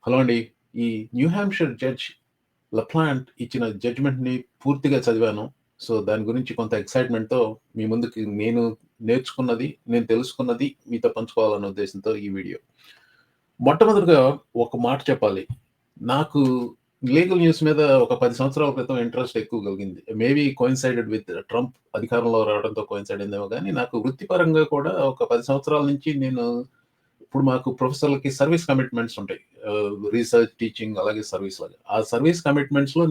Hello అండి. ఈ new Hampshire judge లప్లాంట్ ఇచ్చిన జడ్జ్‌మెంట్‌ని పూర్తిగా చదివాను. సో, దాని గురించి కొంత ఎక్సైట్‌మెంట్‌తో మీ ముందుకి నేర్చుకున్నది, నేను తెలుసుకున్నది మీతో పంచుకోవాలన్న ఉద్దేశంతో ఈ వీడియో. మొట్టమొదటిగా ఒక మాట చెప్పాలి. నాకు లీగల్ న్యూస్ మీద ఒక 10 సంవత్సరాల క్రితం ఇంట్రెస్ట్ ఎక్కువ కలిగింది. మేబీ కోయిన్సైడెడ్ విత్ ట్రంప్ అధికారంలో రావడంతో కోయిన్సైడ్ అయిందేమో గానీ, నాకు వృత్తిపరంగా కూడా ఒక 10 సంవత్సరాల నుంచి ఇప్పుడు మాకు ప్రొఫెసర్‌లకి సర్వీస్ కమిట్మెంట్స్ ఉంటాయి. రీసెర్చ్, టీచింగ్ అలాగే సర్వీస్ లాగా. ఆ సర్వీస్ కమిట్మెంట్స్‌లో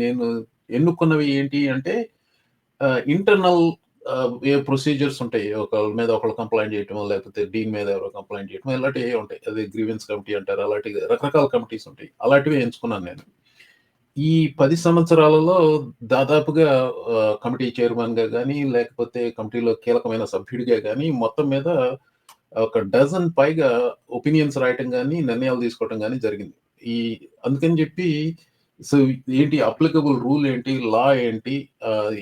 నేను ఎన్నుకున్నవి ఏంటి అంటే ఇంటర్నల్ ఏ ప్రొసీజర్స్ ఉంటాయి. ఒకళ్ళ మీద ఒకళ్ళు కంప్లెయింట్ చేయటమో, లేకపోతే డీన్ మీద ఎవరో కంప్లెయింట్ చేయటమో ఇలాంటివి ఉంటాయి. అది గ్రీవెన్స్ కమిటీ అంటారు. అలాంటి రకరకాల కమిటీస్ ఉంటాయి. అలాంటివి ఎంచుకున్నాను నేను. ఈ 10 సంవత్సరాలలో దాదాపుగా కమిటీ చైర్మన్‌గా గాని, లేకపోతే కమిటీలో కీలకమైన సభ్యుడిగా గాని, మొత్తం మీద ఒక డజన్ పైగా ఒపీనియన్స్ రాయటం గాని, నిర్ణయాలు తీసుకోవటం గాని జరిగింది. ఈ అందుకని చెప్పి సో, ఏంటి అప్లికబుల్ రూల్ ఏంటి? లా ఏంటి?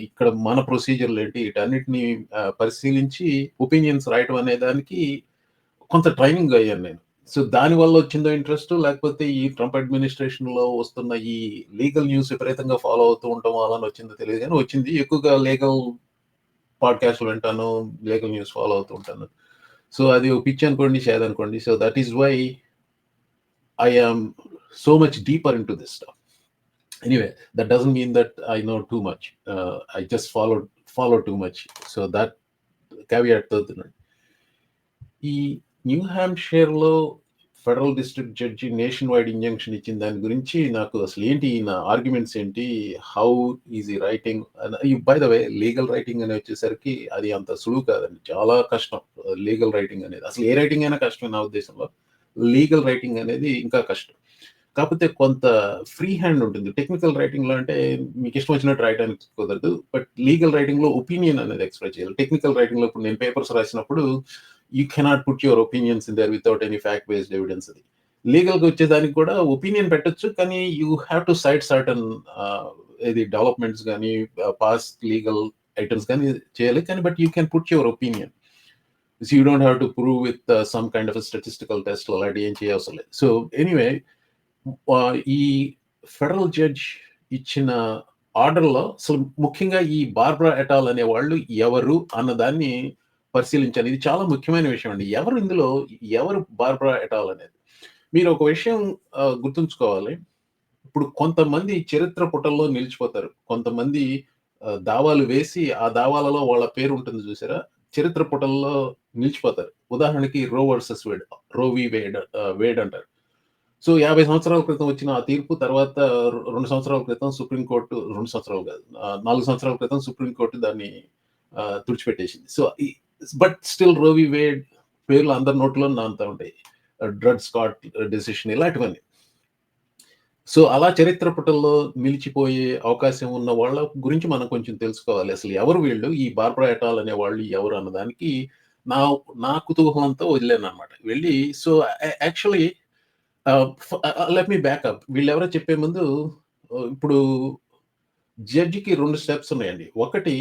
ఇక్కడ మన ప్రొసీజర్‌లేంటి? వీటన్నిటిని పరిశీలించి ఒపీనియన్స్ రాయటం అనే దానికి కొంత ట్రైనింగ్ అయ్యాను నేను. సో, దానివల్ల వచ్చిందో ఇంట్రెస్ట్ లేకపోతే ఈ ట్రంప్ అడ్మినిస్ట్రేషన్‌లో వస్తున్న ఈ లీగల్ న్యూస్ విపరీతంగా ఫాలో అవుతూ ఉండటం వలన వచ్చిందో తెలీదు గానీ వచ్చింది. ఎక్కువగా లీగల్ పాడ్‌కాస్ట్‌లు వింటాను. లీగల్ న్యూస్ ఫాలో అవుతూ ఉంటాను. సో, అది ఒక పిచ్చి అనుకోండి, చేదనుకోండి. So, that is why I am so much deeper into this stuff. Anyway that doesn't mean that I know too much. I just follow too much. So, that క్యావియాట్‌తో ఈ New హాంప్‌షైర్‌లో federal district judge nationwide injunction ఇచ్చిన దాని గురించి నాకు అసలు ఏంటి ఈయన ఆర్గ్యుమెంట్స్ ఏంటి? హౌ ఈజ్ ఈ writing? By the way legal writing అని వచ్చేసరికి అది అంత సులువు కాదండి. చాలా కష్టం లీగల్ రైటింగ్ అనేది. అసలు ఏ రైటింగ్ అయినా కష్టమే నా ఉద్దేశంలో. లీగల్ రైటింగ్ అనేది ఇంకా కష్టం. కాకపోతే కొంత ఫ్రీ హ్యాండ్ ఉంటుంది. టెక్నికల్ రైటింగ్‌లో అంటే మీకు ఇష్టం వచ్చినట్టు రాయడానికి కుదరదు. బట్ లీగల్ రైటింగ్‌లో ఒపీనియన్ అనేది ఎక్స్‌ప్రెస్ చేయాలి. టెక్నికల్ రైటింగ్‌లో ఇప్పుడు నేను పేపర్స్ రాసినప్పుడు you cannot put your opinions in there without any fact based evidence అది. లీగల్‌గా వచ్చేదానికి కూడా ఒపీనియన్ పెట్టొచ్చు. కానీ you have to cite certain ఇది డెవలప్‌మెంట్స్ గాని, పాస్ట్ లీగల్ ఐటెమ్స్ గాని చేయాలి. కానీ but you can put your opinion. So you don't have to prove with some kind of statistical test అలాంటివి ఏం చేయవసరం లేదు. సో ఎనీవే ఈ ఫెడరల్ జడ్జ్ ఇచ్చిన ఆర్డర్‌లో అసలు ముఖ్యంగా ఈ బార్బరా ఎటాల్ అనేవాళ్ళు ఎవరు అన్నదాన్ని పరిశీలించాలి. ఇది చాలా ముఖ్యమైన విషయం అండి. ఎవరు బార్బరా ఎటాల్ అనేది? మీరు ఒక విషయం గుర్తుంచుకోవాలి. ఇప్పుడు కొంతమంది చరిత్ర పుటల్లో నిలిచిపోతారు. కొంతమంది దావాలు వేసి, ఆ దావాలలో వాళ్ళ పేరు ఉంటుంది చూసారా? చరిత్ర పుటల్లో నిలిచిపోతారు. ఉదాహరణకి రో వర్సస్ వేడ్, రో వి. వేడ్ అంటారు. సో 50 సంవత్సరాల క్రితం వచ్చిన ఆ తీర్పు తర్వాత 2 సంవత్సరాల క్రితం సుప్రీం కోర్ట్ 2 సంవత్సరాలు కాదు. 4 సంవత్సరాల క్రితం సుప్రీం కోర్ట్ దాన్ని తుడిచిపెట్టేసింది. సో, బట్ స్టిల్ రో వి. వేడ్ పేర్లు అందరి నోట్లో నానుతా ఉంటాయి. డ్రెడ్ స్కాట్ డెసిషన్ ఇలాంటివన్నీ. సో, అలా చరిత్ర పుటల్లో నిలిచిపోయే అవకాశం ఉన్న వాళ్ళ గురించి మనం కొంచెం తెలుసుకోవాలి. అసలు ఎవరు వీళ్ళు? ఈ బార్బరా ఎటాల్ అనేవాళ్ళు ఎవరు అన్నదానికి నా నా కుతూహలంతో వదిలాననమాట. వెళ్ళి so, actually let me back up. వీళ్ళెవరో చెప్పే ముందు ఇప్పుడు జడ్జికి 2 స్టెప్స్ ఉన్నాయండి. ఒకటి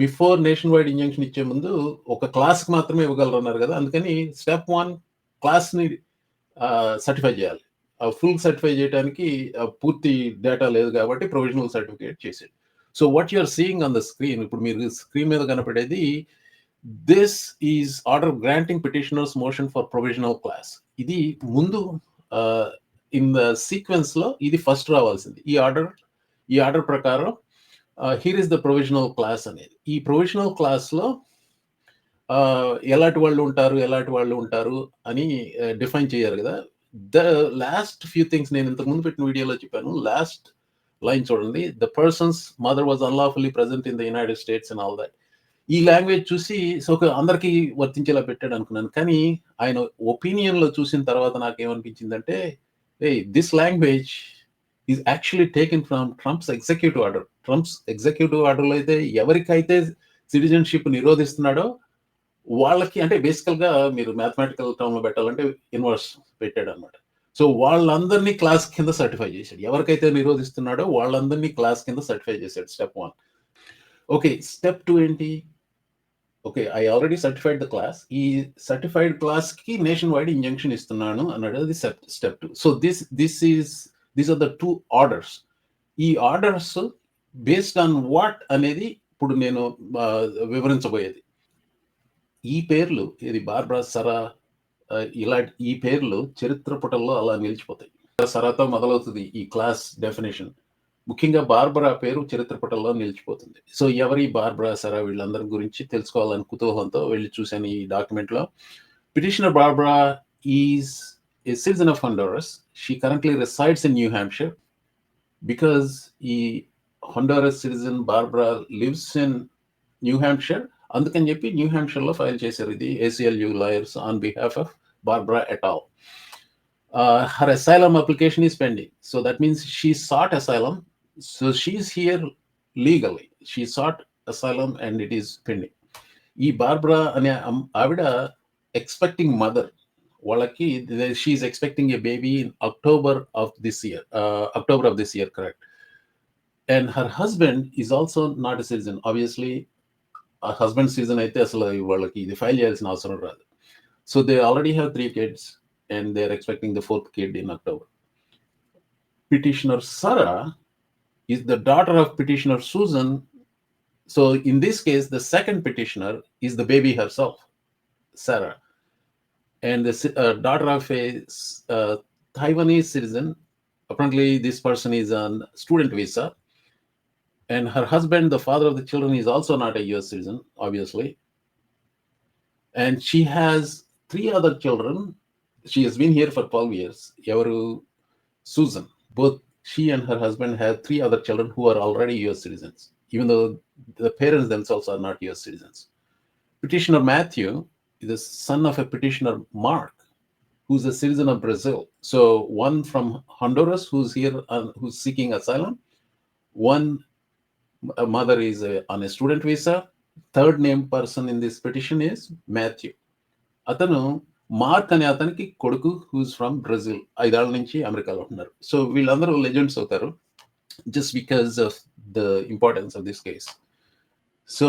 బిఫోర్ నేషన్ వైడ్ ఇంజంక్షన్ ఇచ్చే ముందు ఒక క్లాస్‌కి మాత్రమే ఇవ్వగలరన్నారు గదా! అందుకని స్టెప్ 1 క్లాస్‌ని సర్టిఫై జేయాలి. ఫుల్ సర్టిఫై జేయటానికి పూర్తి డేటా లేదు గాబట్టి ప్రొవిజనల్ సర్టిఫికేట్ చేసాడు. So, what you are seeing on the screen ఇప్పుడు మీరు స్క్రీన్ మీద కనపడేది this is order granting petitioner's motion for provisional class. ఇది ముందు ఆహ్, ఇన్ ద సీక్వెన్స్‌లో ఇది ఫస్ట్ రావాల్సింది. ఈ ఆర్డర్ ప్రకారం here is the provisional class అనేది. ఈ ప్రొవిజనల్ క్లాస్‌లో ఎలాంటి వాళ్ళు ఉంటారు అని డిఫైన్ చేయారు గదా! ద లాస్ట్ ఫ్యూ థింగ్స్ నేను ఇంతకు ముందు పెట్టిన వీడియోలో చెప్పాను. లాస్ట్ లైన్ చూడండి. The persons mother was unlawfully present in the United states and all that. ఈ లాంగ్వేజ్ చూసి సో, అందరికి వర్తించేలా పెట్టాడనుకున్నాను. కానీ ఆయన ఒపీనియన్‌లో చూసిన తర్వాత నాకేమనిపించిందంటే, ఏయ్! This language is actually taken from Trump's executive order. Trump's executive ఆర్డర్‌లో అయితే ఎవరికైతే సిటిజన్‌షిప్ నిరోధిస్తున్నాడో వాళ్ళకి అంటే బేసికల్‌గా మీరు మ్యాథమెటికల్ టర్మ్‌లో పెట్టాలంటే ఇన్వర్స్ పెట్టాడన్నమాట. సో, వాళ్ళందరిని క్లాస్ కింద సర్టిఫై చేసాడు. ఎవరికైతే నిరోధిస్తున్నాడో వాళ్ళందరిని క్లాస్ కింద సర్టిఫై చేసాడు స్టెప్ 1. ఓకే. స్టెప్ 2 ఏంటి? Okay, I already certified the class. ఈ సర్టిఫైడ్ క్లాస్ కి నేషన్ వైడ్ ఇంజంక్షన్ ఇస్తున్నాను అన్నాడు. అది step 2. So these are the 2 orders. ఈ ఆర్డర్స్ బేస్డ్ ఆన్ వాట్ అనేది ఇప్పుడు నేను వివరించబోయేది. ఈ పేర్లు, ఇది బార్బరా సరా, ఇలాంటి ఈ పేర్లు చరిత్ర పుటల్లో అలా నిలిచిపోతాయి. సరాతో మొదలవుతుంది ఈ క్లాస్ డెఫినేషన్. ముఖ్యంగా బార్బరా పేరు చరిత్ర పుటల్లో నిలిచిపోతుంది. సో ఎవరి బార్బరా సరా వీళ్ళందరి గురించి తెలుసుకోవాలని కుతూహలంతో వెళ్ళి చూశాను ఈ డాక్యుమెంట్లో. Petitioner Barbara is a citizen of Honduras. She currently resides in New Hampshire. Because ఈ Honduras citizen Barbara lives in New Hampshire, అందుకని చెప్పి న్యూ హ్యాంప్షైర్లో ఫైల్ చేశారు ఇది ACLU lawyers on behalf of Barbara et al. Her asylum application is pending. So that means she sought asylum. So she's here legally. She sought asylum and it is pending. ఈ Barbara అనే ఆవిడ expecting mother. వాళ్ళకి she is expecting a baby in October of this year, correct. And her husband is also not a citizen. Obviously, a husband citizen అయితే అసలు వాళ్ళకి ఇది file చేయాల్సిన అవసరం రాదు. So they already have 3 kids and they are expecting the 4th kid in October. Petitioner Sarah is the daughter of petitioner Susan. So in this case, the second petitioner is the baby herself, Sarah, and the daughter of a Taiwanese citizen. Apparently, this person is on student visa. And her husband, the father of the children, is also not a US citizen, obviously. And she has 3 other children. She has been here for 12 years. Evaru Susan. Both she and her husband have 3 other children who are already US citizens, even though the parents themselves are not US citizens. Petitioner Matthew is the son of a petitioner Mark, who's a citizen of Brazil. So one from Honduras who's here, who's seeking asylum. One mother is on a student visa. Third named person in this petition is Matthew. అతను mark అనే అతనికి కొడుకు, who's from Brazil. 5 ఏళ్ల నుంచి అమెరికాలో ఉన్నారు. So వీళ్ళందరూ legends అవుతారు just because of the importance of this case. So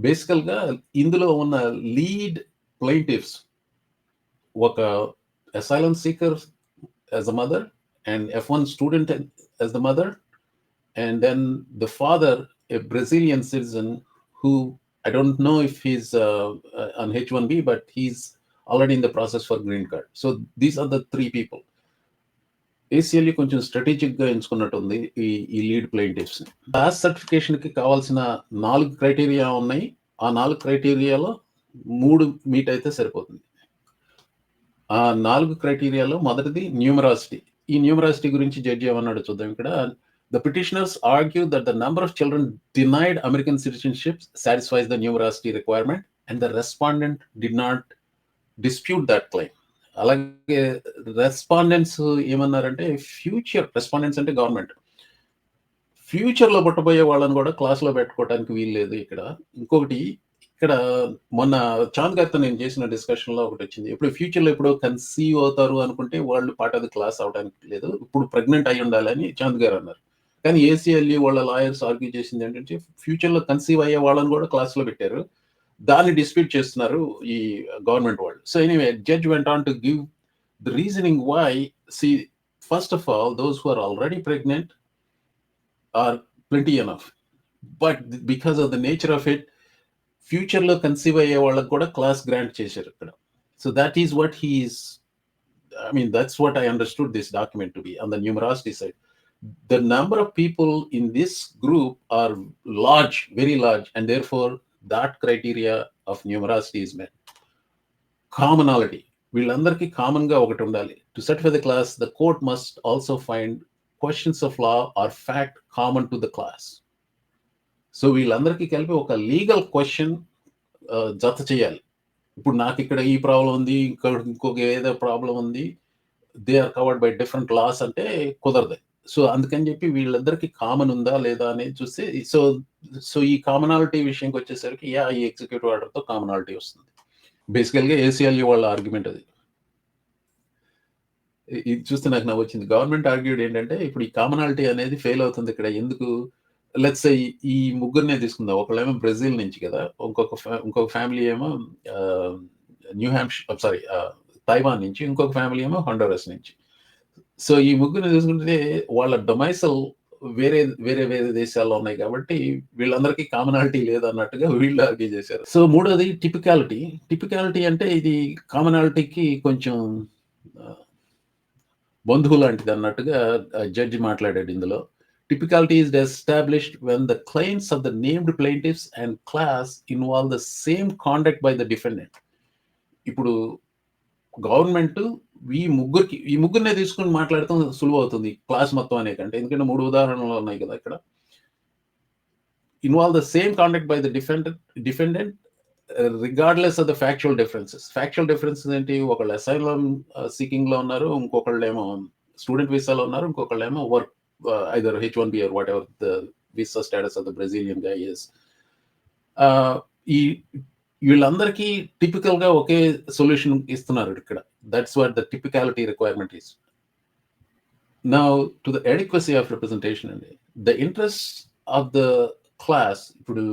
బేసికల్గా ఇందులో ఉన్న లీడ్ ప్లెయింటివ్స్ ఒక asylum seeker as a mother and F1 student as the mother, and then the father, a Brazilian citizen who I don't know if he's on H1B, but he's already in the process for green card. So these are the 3 people. ACLU కొంచెం స్ట్రాటజిక్గా ఎంచుకున్నట్టుంది ఈ lead ప్లెయింటివ్స్. Class సర్టిఫికేషన్కి కావాల్సిన 4 criteria ఉన్నాయి. ఆ 4 క్రైటీరియాలో 3 meet అయితే సరిపోతుంది. ఆ 4 క్రైటీరియాలో మొదటిది న్యూమరాసిటీ. ఈ న్యూమరాసిటీ గురించి జడ్జి ఏమన్నాడు చూద్దాం ఇక్కడ. The petitioners argue that the number of children denied American citizenship satisfies the numerosity requirement, and the respondent did not dispute that claim. అలాగే రెస్పాండెంట్స్ ఏమన్నారంటే, ఫ్యూచర్ రెస్పాండెంట్స్ అంటే గవర్నమెంట్, ఫ్యూచర్లో పుట్టబోయే వాళ్ళని కూడా క్లాస్లో పెట్టుకోవడానికి వీలు లేదు ఇక్కడ. ఇంకొకటి, ఇక్కడ మొన్న చాంద్ గారితో నేను చేసిన డిస్కషన్లో ఒకటి వచ్చింది. ఇప్పుడు ఫ్యూచర్లో ఎప్పుడో కన్సీవ్ అవుతారు అనుకుంటే వాళ్ళు పార్ట్ ఆఫ్ ది క్లాస్ అవడానికి లేదు, ఇప్పుడు ప్రెగ్నెంట్ అయి ఉండాలని చాంద్ గారు అన్నారు. కానీ ACLU వాళ్ళ లాయర్స్ ఆర్గ్యూ చేసింది ఏంటంటే, ఫ్యూచర్లో కన్సీవ్ అయ్యే వాళ్ళని కూడా క్లాస్లో పెట్టారు, దాన్ని డిస్ప్యూట్ చేస్తున్నారు ఈ గవర్నమెంట్ వాళ్ళు. So anyway, judge went on to give the reasoning why. See, first of all, those who are already pregnant are plenty enough, but because of the nature of it, ఫ్యూచర్లో conceive అయ్యే వాళ్ళకి కూడా class grant చేశారు ఇక్కడ. So that is what he is, I mean, that's what I understood this document to be on the numerosity side. The number of people in this group are large, very large, and therefore that criteria of numerosity is met. Commonality. వీళ్ళందరికీ కామన్గా ఒకటి ఉండాలి. To certify the class, the court must also find questions of law or fact common to the class. So వీళ్ళందరికీ కలిపి ఒక legal question జత చేయాలి. ఇప్పుడు నాకు ఇక్కడ ఈ ప్రాబ్లం ఉంది, ఇంకొక ఏదో ప్రాబ్లం ఉంది, they are covered by different laws అంటే కుదరదు. సో అందుకని చెప్పి వీళ్ళందరికీ కామన్ ఉందా లేదా అనేది చూస్తే, సో ఈ కామనాలిటీ విషయంకి వచ్చేసరికి ఈ ఎగ్జిక్యూటివ్ ఆర్డర్తో కామనాలిటీ వస్తుంది. బేసికల్గా ACLU వాళ్ళ ఆర్గ్యుమెంట్ అది. ఇది చూస్తే నాకు నవ్వు వచ్చింది. గవర్నమెంట్ ఆర్గ్యూడ్ ఏంటంటే, ఇప్పుడు ఈ కామనాలిటీ అనేది ఫెయిల్ అవుతుంది ఇక్కడ. ఎందుకు లెట్స్ సే ఈ ముగ్గురినే తీసుకుందాం. ఒకళ్ళేమో బ్రెజిల్ నుంచి కదా! ఇంకొక ఫ్యామిలీ ఏమో న్యూ సారీ తైవాన్ నుంచి, ఇంకొక ఫ్యామిలీ ఏమో హండూరస్ నుంచి. సో ఈ ముగ్గురిని చూసుకుంటే వాళ్ళ డొమైసల్ వేరే వేరే వేరే దేశాల్లో ఉన్నాయి కాబట్టి వీళ్ళందరికీ కామనాలిటీ లేదన్నట్టుగా వీళ్ళు ఆర్గ్యూ చేశారు. సో మూడోది టిపికాలిటీ. టిపికాలిటీ అంటే ఇది కామనాలిటీకి కొంచెం బంధువు లాంటిది అన్నట్టుగా జడ్జి మాట్లాడాడు ఇందులో. Typicality is established when the claims of the named plaintiffs and class involve the same conduct by the defendant. ఇప్పుడు గవర్నమెంట్ ఈ ముగ్గురినే తీసుకొని మాట్లాడటం సులువు అవుతుంది క్లాస్ మొత్తం అనే కంటే. ఎందుకంటే 3 ఉదాహరణలు ఉన్నాయి కదా ఇక్కడ. Involve the same conduct by the defendant regardless of the factual differences. Factual differences ఏంటి? ఒకళ్ళు అసైలం సీకింగ్ లో ఉన్నారు, ఇంకొకళ్ళు ఏమో స్టూడెంట్ వీసాలో ఉన్నారు, ఇంకొకళ్ళు ఏమో work either H1B or whatever the visa status of the Brazilian guy is. వీళ్ళందరికీ టిపికల్ గా ఒకే సొల్యూషన్ ఇస్తున్నారు ఇక్కడ. That's what the typicality requirement is. Now to the adequacy of representation అండి, the interest of the class. ఇప్పుడు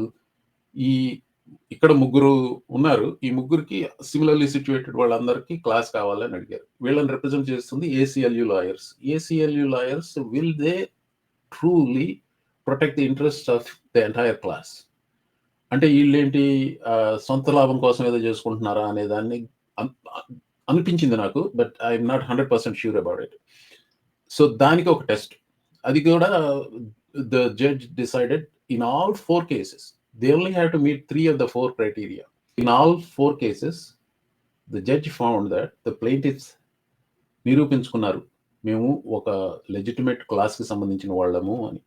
ఇక్కడ ముగ్గురు ఉన్నారు, ఈ ముగ్గురికి సిమిలర్లీ సిచ్యువేటెడ్ వాళ్ళందరికీ క్లాస్ కావాలని అడిగారు. వీళ్ళని రిప్రజెంట్ చేస్తుంది ACLU lawyers. ACLU lawyers will they truly protect the interest of the entire class? అంటే వీళ్ళేంటి సొంత లాభం కోసం ఏదో చేసుకుంటున్నారా అనే దాన్ని అనిపించింది నాకు. But I'm not 100% sure about it. So దానికి ఒక టెస్ట్. అది కూడా the judge decided in all 4 cases. They only have to meet 3 of the 4 criteria. In all 4 cases, the judge found that the plaintiffs నిరూపించుకున్నారు, మేము ఒక legitimate class కి సంబంధించిన వాళ్ళము అని.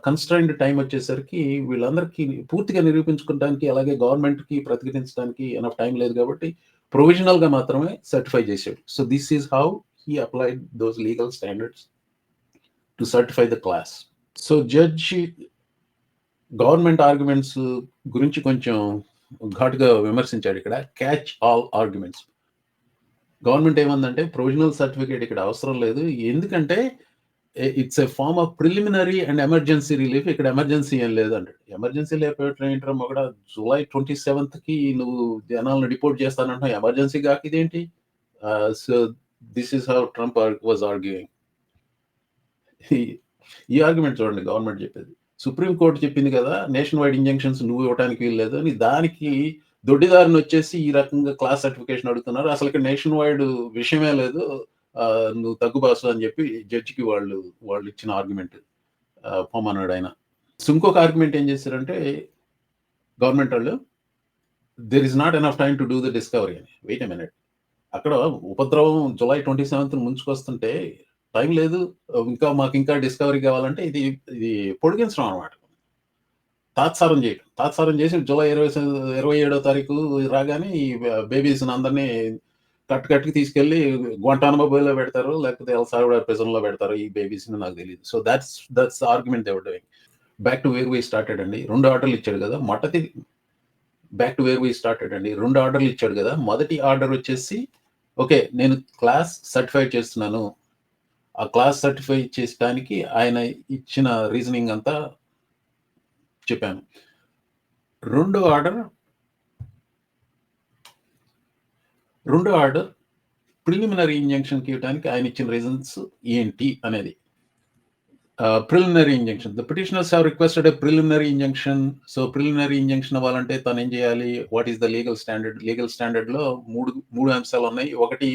కన్స్ట్రైన్డ్ టైం వచ్చేసరికి వీళ్ళందరికీ పూర్తిగా నిరూపించుకోవడానికి, అలాగే గవర్నమెంట్ కి ప్రతిఘటించడానికి ఎనఫ్ టైం లేదు కాబట్టి ప్రొవిజనల్ గా మాత్రమే సర్టిఫై చేశాడు. So this is how he applied those legal standards to certify the class. So judge government arguments గురించి కొంచెం ఘాటుగా విమర్శించాడు ఇక్కడ. Catch all arguments. గవర్నమెంట్ ఏమందంటే ప్రొవిజనల్ సర్టిఫికేట్ ఇక్కడ అవసరం లేదు, ఎందుకంటే it's a form of preliminary and emergency relief. ఇక్కడ ఎమర్జెన్సీ ఏం లేదు అంటాడు. ఎమర్జెన్సీ లేకపోవటం ఏంటో ఒకడ జూలై 27th నువ్వు జనాలను డిపోర్ట్ చేస్తానంటున్నావు, ఎమర్జెన్సీ కాక ఇదేంటి? So this is how Trump was arguing. ఈ ఆర్గ్యుమెంట్ చూడండి గవర్నమెంట్ చెప్పేది. సుప్రీంకోర్టు చెప్పింది కదా నేషన్ వైడ్ ఇంజంక్షన్స్ నువ్వు ఇవ్వడానికి వీల్లేదు అని. దానికి దొడ్డిదారిని వచ్చేసి ఈ రకంగా క్లాస్ సర్టిఫికేషన్ అడుగుతున్నారు. అసలు ఇక్కడ నేషన్ వైడ్ విషయమే లేదు, నువ్వు తగ్గుబాసు అని చెప్పి జడ్జికి వాళ్ళు ఇచ్చిన ఆర్గ్యుమెంట్ పొమ్మన్నాడు ఆయన. సో ఇంకొక ఆర్గ్యుమెంట్ ఏం చేశారంటే గవర్నమెంట్ వాళ్ళు, there is not enough time to do the discovery అని. వెయిట్ ఎ మినిట్, అక్కడ ఉపద్రవం జూలై 27th ముంచుకొస్తుంటే టైం లేదు, మాకు ఇంకా డిస్కవరీ కావాలంటే ఇది పొడిగించడం అనమాట. తాత్సారం చేసి జూలై 27వ తారీఖు రాగానే ఈ బేబీస్ అందరినీ కట్టుకి తీసుకెళ్లి గ్వాంటానమో బేలో పెడతారు, లేకపోతే ఎల్ సాల్వడార్ ప్రిజన్ లో పెడతారు ఈ బేబీస్ ని, నాకు తెలియదు. So that's argument they were doing. Back to where we started అండి. 2 ఆర్డర్లు ఇచ్చాడు కదా. Back to where we started అండి. 2 ఆర్డర్లు ఇచ్చాడు కదా. మొదటి ఆర్డర్ వచ్చేసి, ఓకే నేను క్లాస్ సర్టిఫై చేస్తున్నాను, ఆ క్లాస్ సర్టిఫై చేయడానికి ఆయన ఇచ్చిన రీజనింగ్ అంతా చెప్పాను. రెండో ఆర్డర్ ప్రిలిమినరీ ఇంజంక్షన్కి ఇవ్వడానికి ఆయన ఇచ్చిన రీజన్స్ ఏంటి అనేది. Preliminary injunction, the petitioners have requested a preliminary injunction. So preliminary injunction అవ్వాలంటే తను ఏం చేయాలి? What is the legal standard? Legal standard లో మూడు అంశాలు ఉన్నాయి. ఒకటి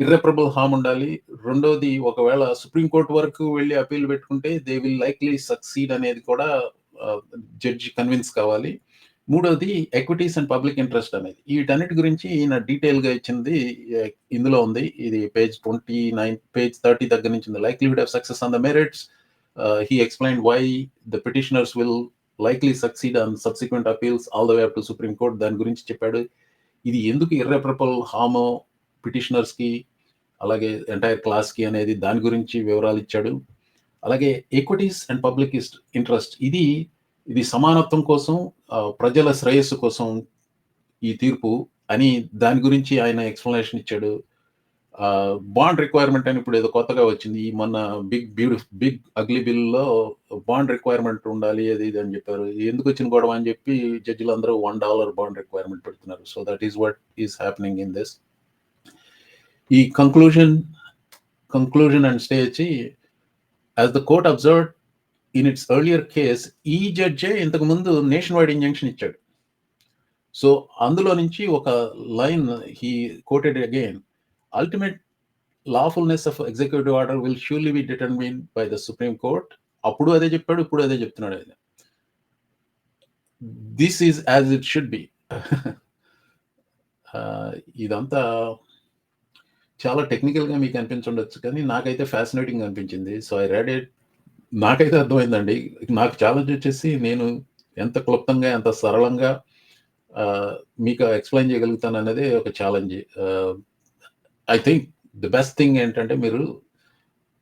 ఇర్రెపరబుల్ హార్మ్ ఉండాలి. రెండోది ఒకవేళ సుప్రీంకోర్టు వరకు వెళ్ళి అపీల్ పెట్టుకుంటే దే విల్ లైక్లీ సక్సీడ్ అనేది కూడా జడ్జి కన్విన్స్ కావాలి. మూడోది ఎక్విటీస్ అండ్ పబ్లిక్ ఇంట్రెస్ట్ అనేది. వీటన్నిటి గురించి ఈయన డీటెయిల్ గా ఇచ్చింది ఇందులో ఉంది. ఇది పేజ్ 29, పేజ్ 30 దగ్గర నుంచి ఉంది. Likelihood of success on the merits. He explained why the petitioners will likely succeed on subsequent appeals all the way up to Supreme Court. దాని గురించి చెప్పాడు. ఇది ఎందుకు ఇర్రెపరబుల్ హార్మ్ పిటిషనర్స్ కి అలాగే ఎంటైర్ క్లాస్ కి అనేది దాని గురించి వివరాలు ఇచ్చాడు. అలాగే ఈక్విటీస్ అండ్ పబ్లిక్ ఇంట్రెస్ట్, ఇది సమానత్వం కోసం, ప్రజల శ్రేయస్సు కోసం ఈ తీర్పు అని దాని గురించి ఆయన ఎక్స్ప్లెనేషన్ ఇచ్చాడు. బాండ్ రిక్వైర్మెంట్ అని ఇప్పుడు ఏదో కొత్తగా వచ్చింది. ఈ మొన్న బిగ్ అగ్లీ బిల్‌లో బాండ్ రిక్వైర్మెంట్ ఉండాలి అది ఇది అని చెప్పారు. ఎందుకొచ్చిన గొడవ అని చెప్పి జడ్జిలందరూ $1 బాండ్ రిక్వైర్మెంట్ పెడుతున్నారు. So that is what is happening in this. ఈ కంక్లూజన్ అండ్ స్టే వచ్చి, as the court observed in its earlier case, ఈ జడ్జే ఇంతకు ముందు నేషన్ వైడ్ ఇంజంక్షన్ ఇచ్చాడు. సో అందులో నుంచి ఒక line he quoted again, ultimate lawfulness of executive order will surely be determined by the supreme court. అప్పుడు అదే చెప్పాడు, ఇప్పుడు అదే చెప్తున్నాడు ఆయన. This is as it should be. ఇదంతా చాలా టెక్నికల్గా మీకు అనిపించుండొచ్చు, కానీ నాకైతే ఫ్యాసినేటింగ్ అనిపించింది. So I read it. నాకైతే అర్థమైందండి. నాకు ఛాలెంజ్ వచ్చేసి, నేను ఎంత క్లుప్తంగా ఎంత సరళంగా మీకు ఎక్స్ప్లెయిన్ చేయగలుగుతాను అనేది ఒక challenge. I think the best thing ఏంటంటే, మీరు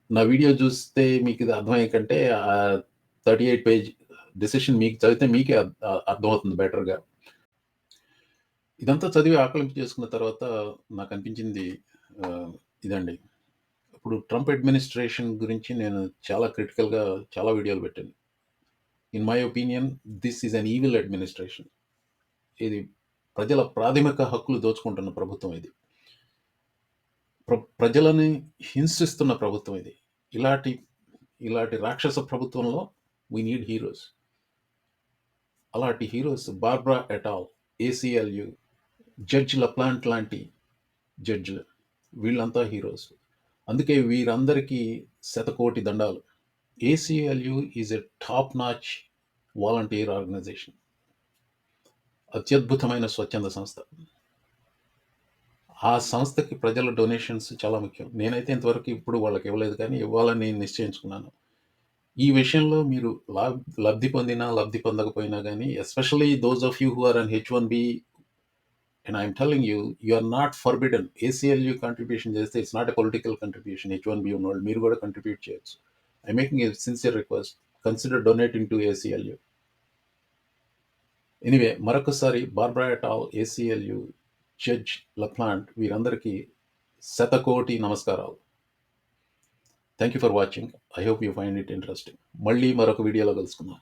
నా వీడియో చూస్తే మీకు ఇది అర్థమయ్యే కంటే 38 పేజ్ డిసిషన్ మీకు చదివితే మీకే అర్థమవుతుంది బెటర్గా. ఇదంతా చదివి ఆకలింపు చేసుకున్న తర్వాత నాకు అనిపించింది ఇదండి. ఇప్పుడు ట్రంప్ అడ్మినిస్ట్రేషన్ గురించి నేను చాలా క్రిటికల్గా చాలా వీడియోలు పెట్టాను. In my opinion this is an evil administration. ఇది ప్రజల ప్రాథమిక హక్కులు దోచుకుంటున్న ప్రభుత్వం ఇది. ప్రజలని హింసిస్తున్న ప్రభుత్వం ఇది. ఇలాంటి రాక్షస ప్రభుత్వంలో వీ నీడ్ హీరోస్. అలాంటి heroes Barbara et al, ACLU, judge Laplante లాంటి జడ్జిలు, వీళ్ళంతా హీరోస్. అందుకే వీరందరికీ శతకోటి దండాలు. ACLU is a top notch volunteer organization, అత్యద్భుతమైన స్వచ్ఛంద సంస్థ. ఆ సంస్థకి ప్రజల డొనేషన్స్ చాలా ముఖ్యం. నేనైతే ఇంతవరకు ఇప్పుడు వాళ్ళకి ఇవ్వలేదు, కానీ ఇవ్వాలని నిశ్చయించుకున్నాను. ఈ విషయంలో మీరు లబ్ధి పొందినా లబ్ధి పొందకపోయినా కానీ, especially those of you who are on H1B, and I'm telling you, you are not forbidden. ACLU contribution చేస్తే it's not a political contribution. H1B ఉన్నవాళ్ళు మీరు కూడా కంట్రిబ్యూట్ చేయొచ్చు. I making a sincere request, consider donating to ACLU. Anyway, మరొకసారి Barbara et al, ACLU, judge Laplante, వీరందరికీ శతకోటి నమస్కారాలు. Thank you for watching. I hope you find it interesting. మళ్ళీ మరొక వీడియోలో కలుసుకుందాం.